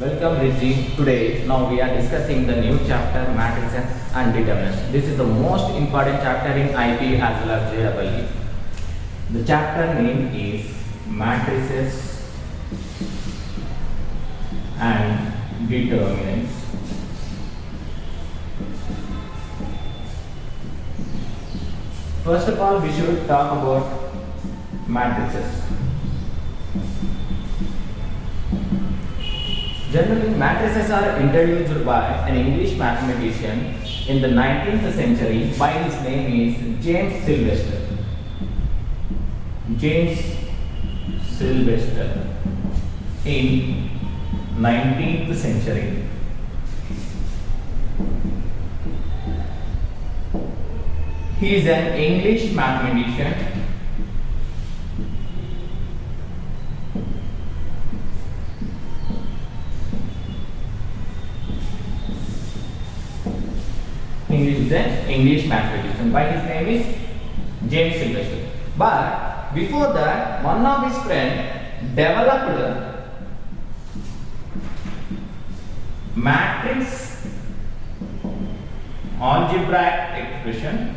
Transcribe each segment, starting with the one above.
Welcome Rizzi. Today, now we are discussing the new chapter matrices and determinants. This is the most important chapter in IP as well as JEE. The chapter name is matrices and determinants. First of all, we should talk about matrices. Generally, matrices are introduced by an English mathematician in the 19th century by his name is James Sylvester. James Sylvester in 19th century. He is an English mathematician. English mathematician. By his name is James Sylvester. But before that, one of his friends developed matrix algebraic expression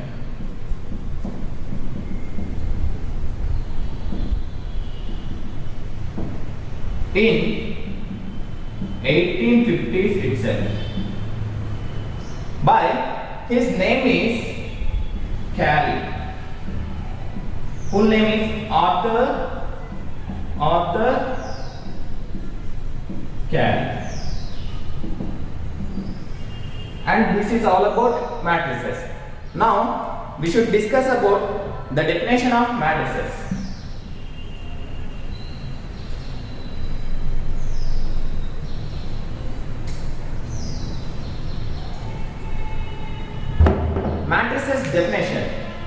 in 1850s itself. By his name is Cayley. Full name is Arthur Cayley. And this is all about matrices. Now we should discuss about the definition of matrices. Matrices definition: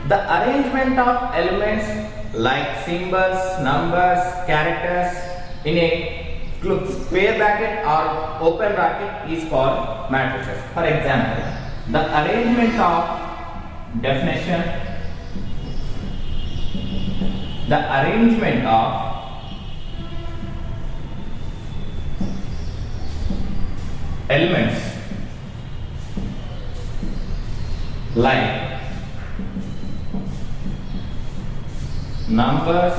the arrangement of elements like symbols, numbers, characters in a square bracket or open bracket is called matrices. For example, the arrangement of definition: the arrangement of elements like numbers,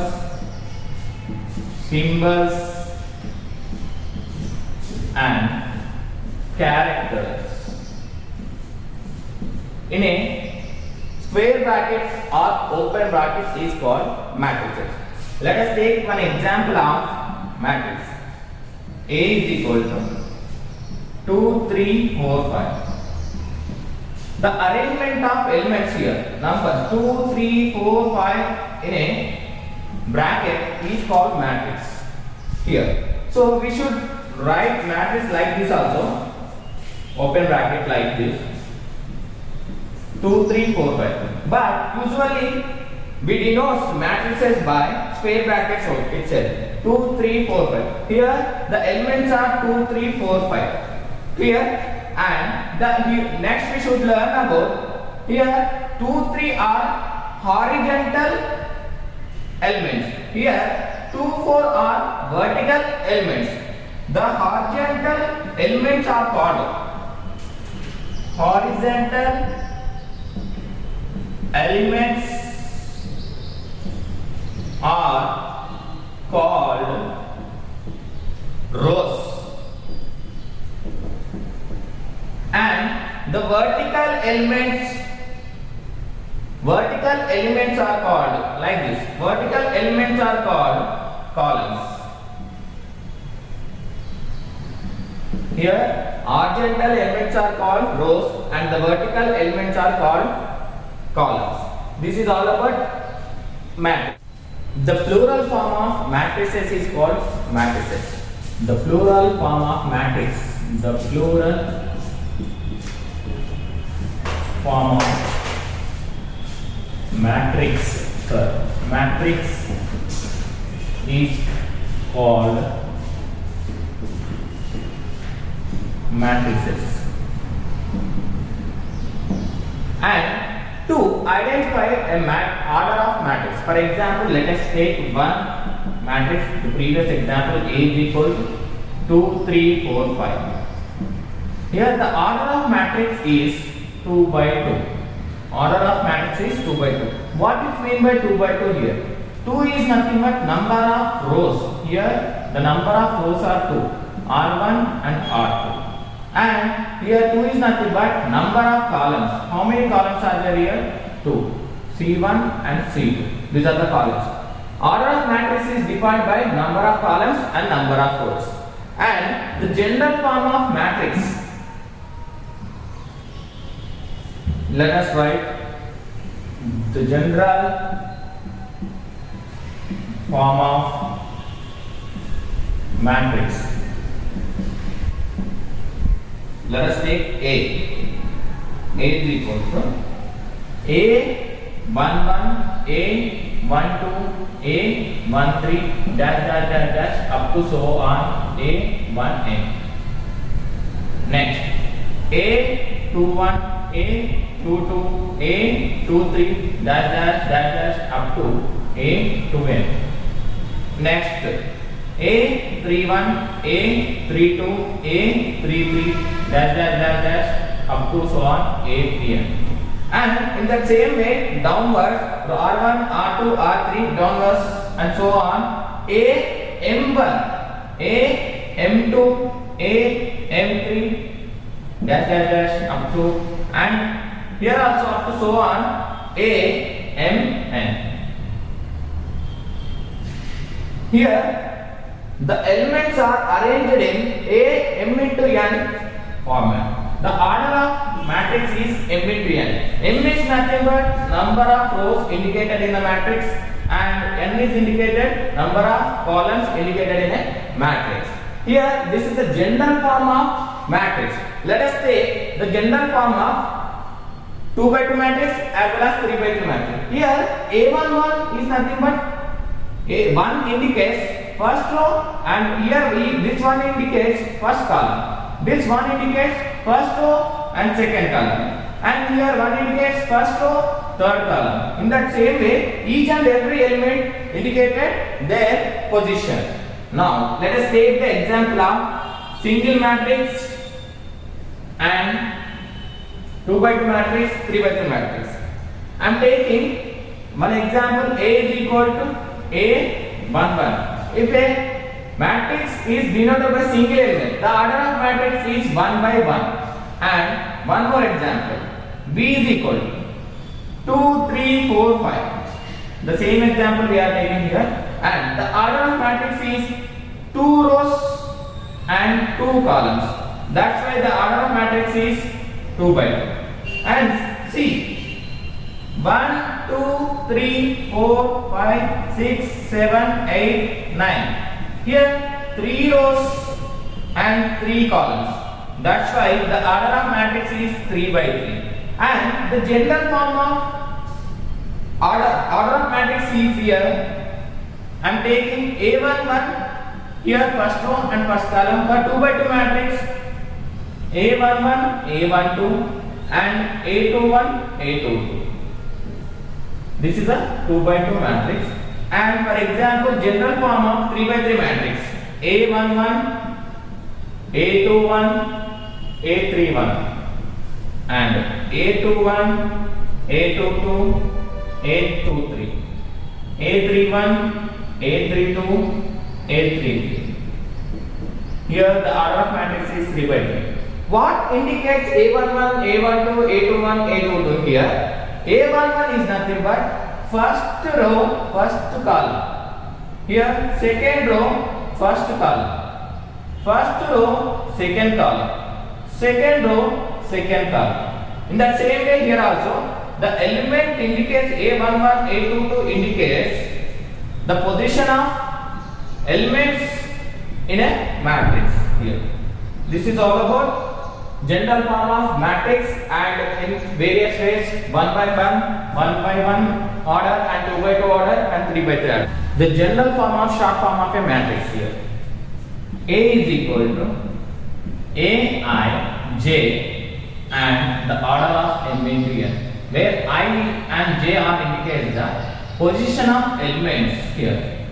symbols and characters in a square bracket or open bracket is called matrices. Let us take one example of matrix. A is equal to 2, 3, 4, 5. The arrangement of elements here, numbers 2, 3, 4, 5 in a bracket is called matrix here. So we should write matrix like this also, open bracket like this, 2, 3, 4, 5. But usually we denote matrices by square brackets itself, 2, 3, 4, 5. Here the elements are 2, 3, 4, 5. Here. And next we should learn about here 2, 3 are horizontal elements. Here 2, 4 are vertical elements. The horizontal elements are called horizontal elements are called rows. And the vertical elements are called like this. Vertical elements are called columns. Here horizontal elements are called rows and the vertical elements are called columns. This is all about matrix. The plural form of matrices is called matrices. The plural form of matrix. The plural form of matrix is called matrices. And to identify a order of matrix, for example, let us take one matrix, the previous example A is equal to 2, 3, 4, 5. Here the order of matrix is 2 by 2. Order of matrix is 2 by 2. What is mean by 2 by 2 here? 2 is nothing but number of rows. Here the number of rows are 2, R1 and R2. And here 2 is nothing but number of columns. How many columns are there here? 2. C1 and C2. These are the columns. Order of matrix is defined by number of columns and number of rows. And the general form of matrix, let us write the general form of matrix. Let us take A. A is equal to A11, A12, A13, dash dash dash dash up to so on A1n. Next, A21, A22, A23, dash dash dash dash up to A2n. Next, A31, A32, A33, dash dash dash dash up to so on A3n. And in the same way downwards, R1, R2, R3 downwards and so on, AM1, AM2, AM3, dash dash dash up to, and here also up to so on AMN. Here the elements are arranged in AM into N format. The order of matrix is M into N. M is nothing but number of rows indicated in the matrix, and N is indicated number of columns indicated in a matrix. Here this is the general form of matrix. Let us take the general form of 2 by 2 matrix as well as 3 by 2 matrix. Here A11 is nothing but A1 indicates first row, and here this one indicates first column. This one indicates first row and second column, and here one indicates first row, third column. In that same way, each and every element indicated their position. Now let us take the example of single matrix and 2 by 2 matrix, 3 by 2 matrix. I am taking one example. A is equal to A11. If a matrix is denoted by single element, the order of matrix is 1 by 1. And one more example, B is equal to 2, 3, 4, 5. The same example we are taking here, and the order of matrix is 2 rows and 2 columns. That's why the order of matrix is 2 by 2. And see, 1, 2, 3, 4, 5, 6, 7, 8, 9. Here 3 rows and 3 columns. That's why the order of matrix is 3 by 3. And the general form of order of matrix is here. I am taking A11 here first row and first column. For 2 by 2 matrix, A11, A12 and A21, A22. This is a 2 by 2 matrix. And for example, general form of 3 by 3 matrix, A11, A21, A31 and A21, A22, A23, A31, A32, A33. Here the order of matrix is 3 by 3. What indicates A11, A12, A21, A22 here? A11 is nothing but first row, first column. Here second row, first column. First row, second column. Second row, second column. In the same way here also, the element indicates A11, A22 indicates the position of elements in a matrix here. This is all about general form of matrix, and in various ways, 1 by 1, 1 by 1 order, and 2 by 2 order, and 3 by 3 order. The general form of short form of a matrix here. A is equal to Ai, J, and the order of M into N, where I and J are indicates the position of elements here.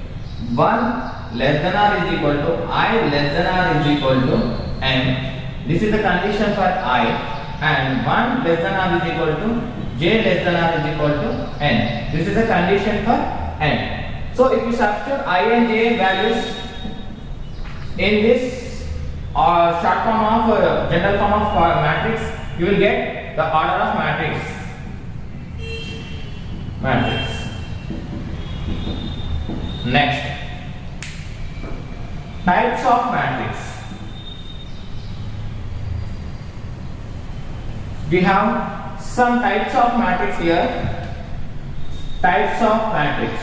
1, less than or is equal to I less than or is equal to n. This is the condition for I, and 1 less than or is equal to j less than or is equal to n. This is the condition for n. So if you substitute I and j values in this short form of general form of matrix, you will get the order of matrix. Next, types of matrix. We have some types of matrix here. Types of matrix.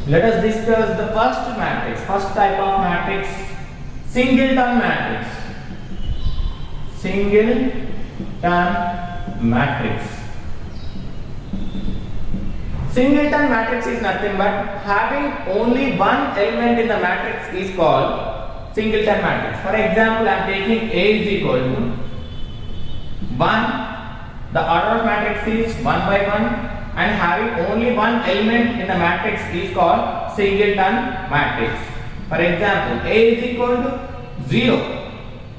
Let us discuss the first matrix. First type of matrix, singleton matrix. Singleton matrix. Singleton matrix is nothing but having only one element in the matrix is called singleton matrix. For example, I am taking A is equal to 1. The order of matrix is 1 by 1. And having only one element in the matrix is called singleton matrix. For example, A is equal to 0.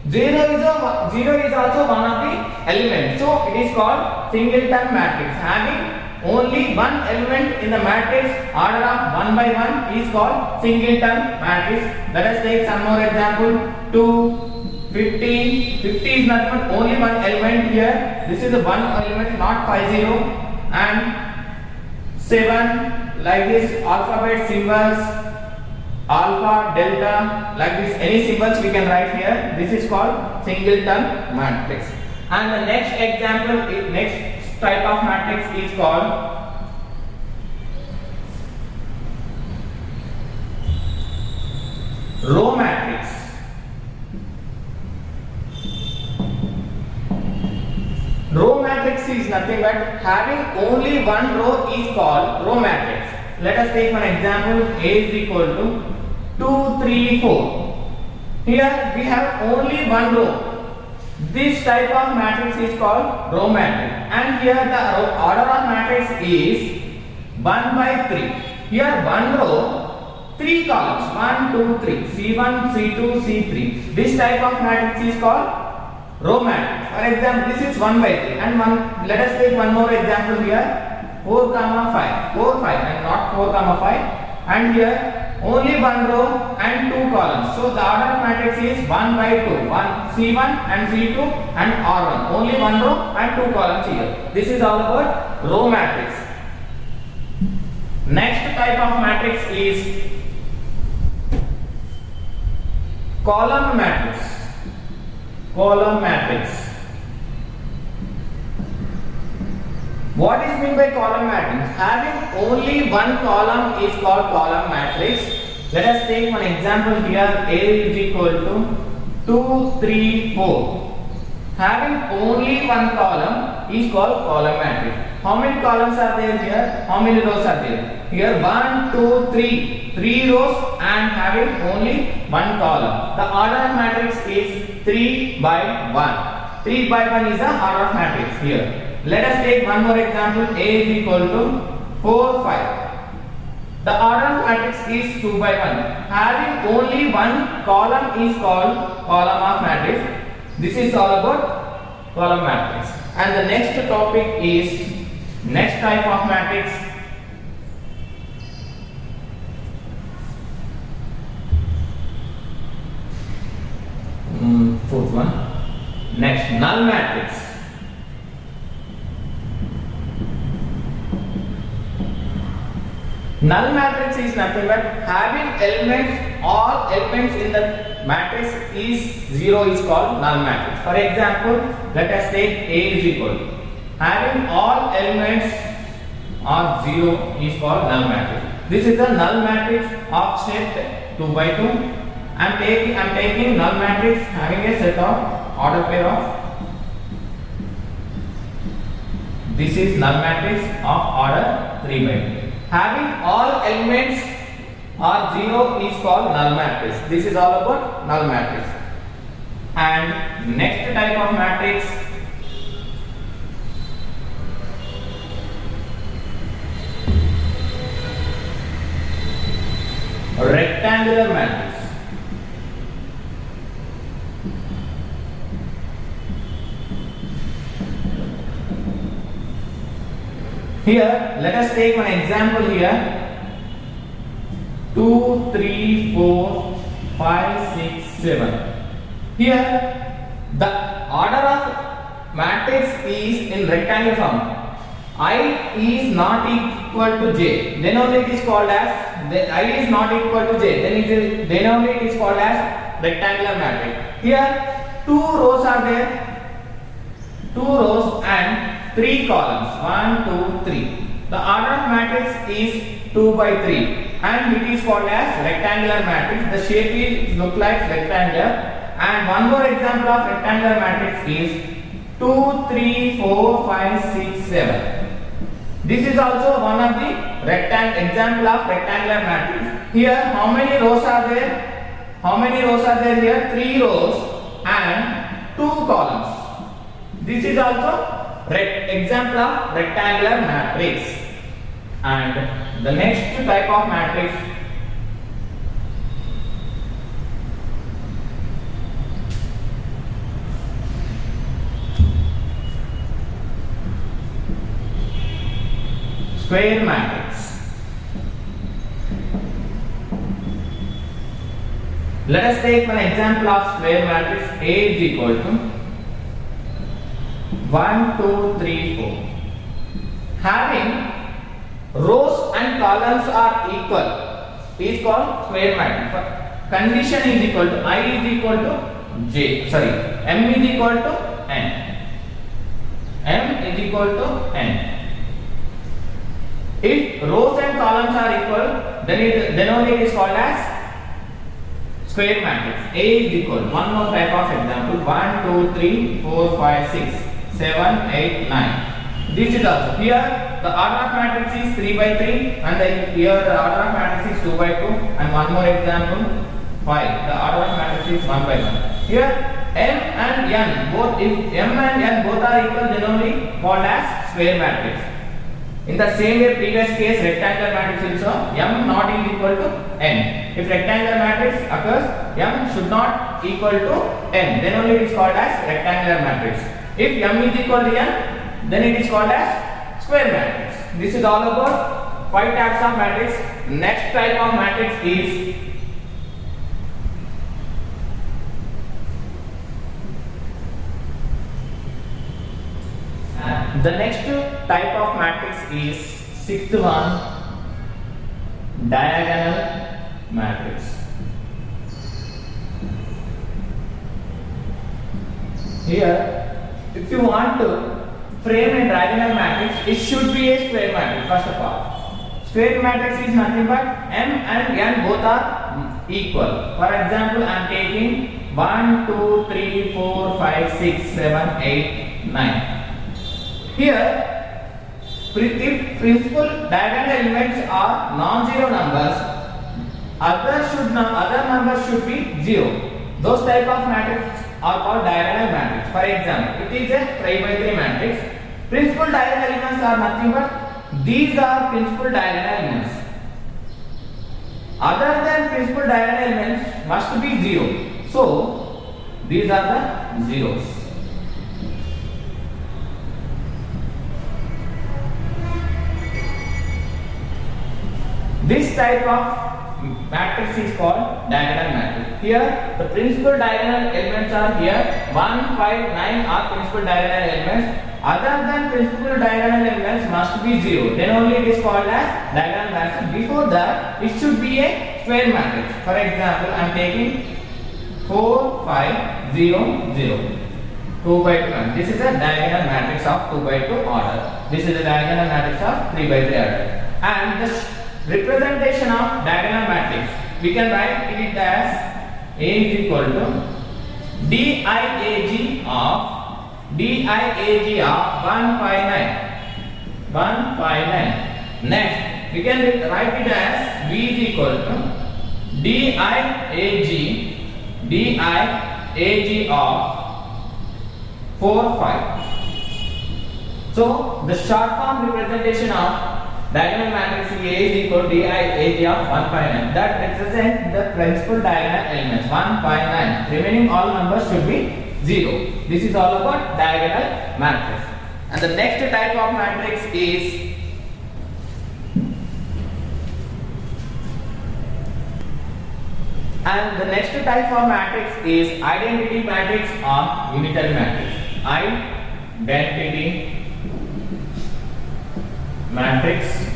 0 is also one of the elements. So it is called singleton matrix. Having only one element in the matrix, order of 1 by 1 is called singleton matrix. Let us take some more example. 2, 50. 50 is nothing but only one element here. This is the one element, not 50. And 7, like this alphabet symbols, alpha, delta, like this any symbols we can write here. This is called singleton matrix. And the next example, next type of matrix is called row matrix. Row matrix is nothing but having only one row is called row matrix. Let us take one example. A is equal to 2, 3, 4. Here we have only one row. This type of matrix is called row matrix. And here the order of matrix is 1 by 3. Here one row, 3 columns, 1, 2, 3, C1, C2, C3. This type of matrix is called row matrix. For example, this is 1 by 3 and 1. Let us take one more example here. 4, 5. 4, 5 and not 4, 5. And here only one row and 2 columns. So the order of matrix is 1 by 2. C1 and C2 and R1. Only one row and 2 columns here. This is all about row matrix. Next type of matrix is column matrix. Column matrix. What is meant by column matrix? Having only one column is called column matrix. Let us take one example here. A is equal to 2, 3, 4. Having only one column is called column matrix. How many columns are there here? How many rows are there? Here 1, 2, 3. 3 rows and having only one column. The order of matrix is 3 by 1. 3 by 1 is the order of matrix here. Let us take one more example. A is equal to 4, 5. The order of matrix is 2 by 1. Having only one column is called column of matrix. This is all about column matrix. And the next topic is next type of matrix. Fourth one. Next, null matrix. Null matrix is nothing but having elements, all elements in the matrix is 0 is called null matrix. For example, let us take A is equal to. Having all elements are 0 is called null matrix. This is the null matrix of set 2 by 2. I am taking null matrix having a set of order pair of. This is null matrix of order 3 by 2. Having all elements are 0 is called null matrix. This is all about null matrix. And next type of matrix rectangular matrix. Here, let us take one example here. 2, 3, 4, 5, 6, 7. Here, the order of matrix is in rectangular form. I is not equal to j. Then only it is called as I is not equal to j. Then only it is called as rectangular matrix. Here, 2 rows are there. 2 rows and 3 columns. 1, 2, 3. The order of matrix is 2 by 3. And it is called as rectangular matrix. The shape is look like rectangular. And one more example of rectangular matrix is 2, 3, 4, 5, 6, 7. This is also one of the example of rectangular matrix. Here, how many rows are there? How many rows are there here? 3 rows and 2 columns. This is also example of rectangular matrix. And the next type of matrix square matrix. Let us take one example of square matrix. A is equal to 1, 2, 3, 4. Having rows and columns are equal is called square matrix. Condition is equal to I is equal to j. Sorry, m is equal to n. M is equal to n. If rows and columns are equal, then only it is called as square matrix. A is equal. One more type of example. 1, 2, 3, 4, 5, 6, 7, 8, 9. This is also here. The order of matrix is 3 by 3, and here the order of matrix is 2 by 2. And one more example, 5. The order of matrix is 1 by 1. Here m and n both. If m and n both are equal, then only called as square matrix. In the same way, previous case, rectangular matrix also, m not is equal to n. If rectangular matrix occurs, m should not equal to n. Then only it is called as rectangular matrix. If m is equal to n, then it is called as square matrix. This is all about 5 types of matrix. Next type of matrix is the next type of matrix is sixth one, diagonal matrix. Here, if you want to frame a diagonal matrix, it should be a square matrix first of all. Square matrix is nothing but m and n both are equal. For example, I am taking 1, 2, 3, 4, 5, 6, 7, 8, 9. Here, if principal diagonal elements are non-zero numbers, other numbers should be 0. Those type of matrices are called diagonal matrix. For example, it is a 3 by 3 matrix. Principal diagonal elements are nothing but these are principal diagonal elements. Other than principal diagonal elements must be 0. So, these are the zeros. This type of matrix is called diagonal matrix. Here, the principal diagonal elements are here. 1, 5, 9 are principal diagonal elements. Other than principal diagonal elements must be 0. Then only it is called as diagonal matrix. Before that, it should be a square matrix. For example, I am taking 4, 5, 0, 0. 2 by 2. This is a diagonal matrix of 2 by 2 order. This is a diagonal matrix of 3 by 3 order. And the representation of diagonal matrix, we can write it as A is equal to DIAG of 159. 159. Next, we can write it as V is equal to DIAG of 4, 5. So, the short form representation of diagonal matrix A is equal to DIAG of 159. That represents the principal diagonal elements 159. Remaining all numbers should be 0. This is all about diagonal matrix. And the next type of matrix is identity matrix or unitary matrix. Identity matrix,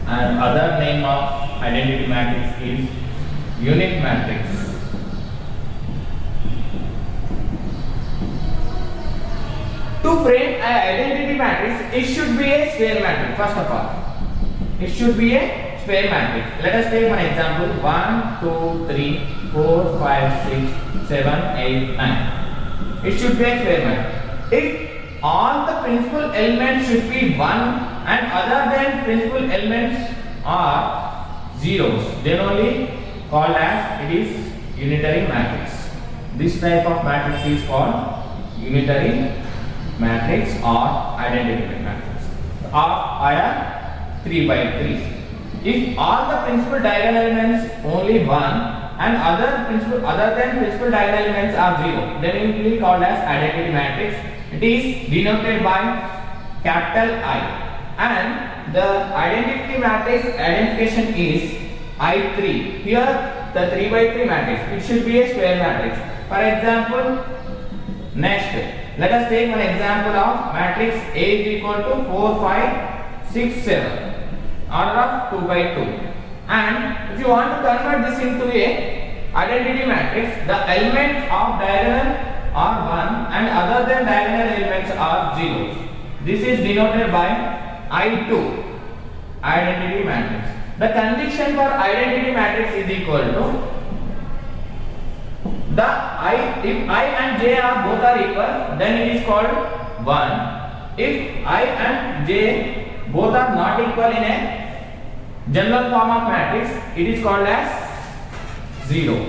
and other name of identity matrix is unit matrix. To frame an identity matrix, it should be a square matrix. First of all, it should be a square matrix. Let us take one example: 1, 2, 3, 4, 5, 6, 7, 8, 9. It should be a square matrix. If all the principal elements should be 1 and other than principal elements are zeros, then only called as it is unitary matrix. This type of matrix is called unitary matrix or identity matrix of order 3 by 3. If all the principal diagonal elements only 1 and other than principal diagonal elements are 0, then it will be called as identity matrix. It is denoted by capital I, and the identity matrix identification is I3. Here the 3 by 3 matrix, it should be a square matrix. For example, next let us take one example of matrix A is equal to 4, 5, 6, 7, order of 2 by 2. And if you want to convert this into a identity matrix, the elements of diagonal are 1 and other than diagonal elements are 0. This is denoted by I2, identity matrix. The condition for identity matrix is equal to if I and J are both are equal, then it is called 1. If I and J both are not equal in a general form of matrix, it is called as 0.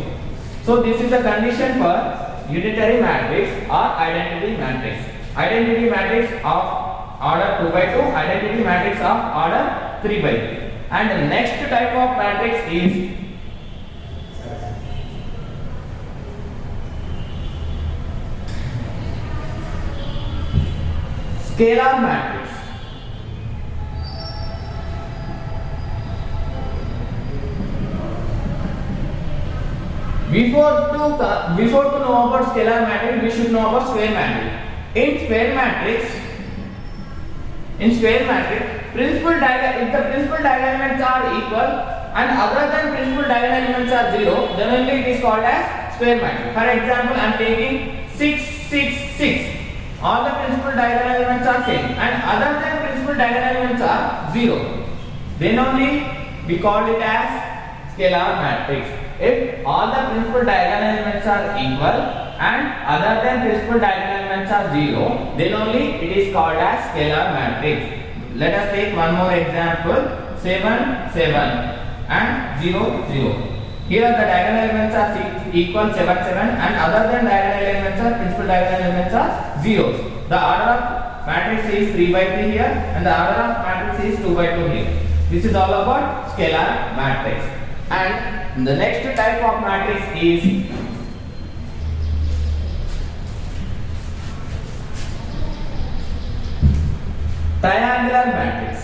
So this is the condition for unitary matrix or identity matrix. Identity matrix of order 2 by 2, identity matrix of order 3 by 3. And the next type of matrix is scalar matrix. Before to know about scalar matrix, we should know about square matrix. In square matrix, if the principal diagonal elements are equal and other than principal diagonal elements are 0, then only it is called as square matrix. For example, I am taking 6, 6, 6. All the principal diagonal elements are same and other than principal diagonal elements are 0. Then only we call it as scalar matrix. If all the principal diagonal elements are equal and other than principal diagonal elements are 0, then only it is called as scalar matrix. Let us take one more example: 7, 7 and 0, 0. Here the diagonal elements are equal 7, 7 and other than diagonal elements are principal diagonal elements are zeros. The order of matrix is 3 by 3 here and the order of matrix is 2 by 2 here. This is all about scalar matrix. And the next type of matrix is triangular matrix.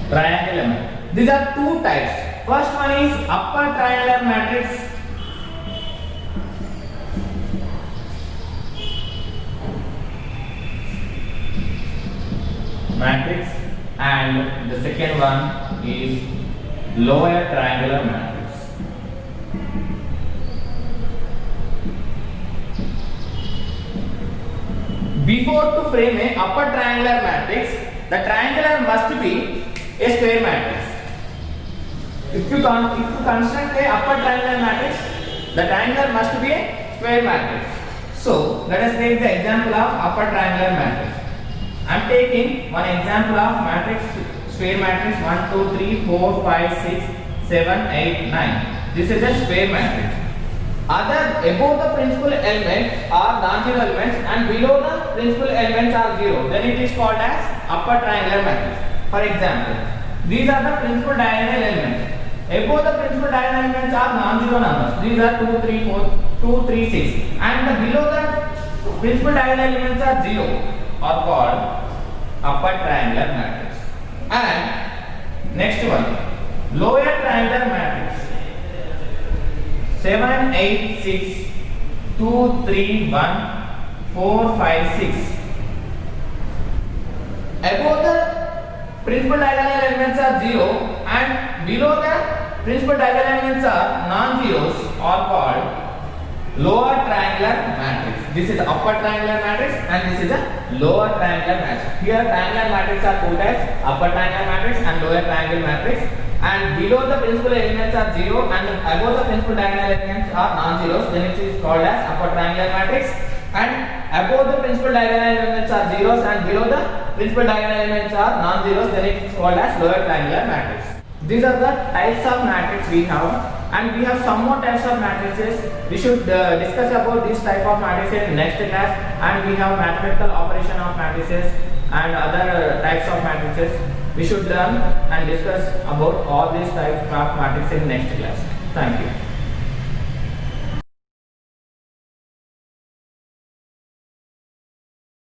Triangular matrix. These are two types. First one is upper triangular matrix. And the second one is lower triangular matrix. Before to frame a upper triangular matrix, the triangular must be a square matrix. If you construct a upper triangular matrix, the triangular must be a square matrix. So let us take the example of upper triangular matrix. I am taking one example of matrix, square matrix 1, 2, 3, 4, 5, 6, 7, 8, 9. This is a square matrix. Other above the principal elements are non-zero elements and below the principal elements are zero, then it is called as upper triangular matrix. For example, these are the principal diagonal elements. Above the principal diagonal elements are non-zero numbers. These are 2, 3, 4, 2, 3, 6, and the below the principal diagonal elements are zero, are called upper triangular matrix. And next one, lower triangular matrix. 7, 8, 6, 2, 3, 1, 4, 5, 6. Above the principal diagonal elements are 0 and below the principal diagonal elements are non-zeros are called lower triangular matrix. This is upper triangular matrix and this is a lower triangular matrix. Here triangular matrix are two types, upper triangular matrix and lower triangular matrix. And below the principal elements are 0 and above the principal diagonal elements are non-zeros, then it is called as upper triangular matrix. And above the principal diagonal elements are zeros and below the principal diagonal elements are non-zeros, then it is called as lower triangular matrix. These are the types of matrix we have, and we have some more types of matrices. We should discuss about this type of matrices in next class, and we have mathematical operation of matrices and other types of matrices. We should learn and discuss about all these types of matrices in next class. Thank you.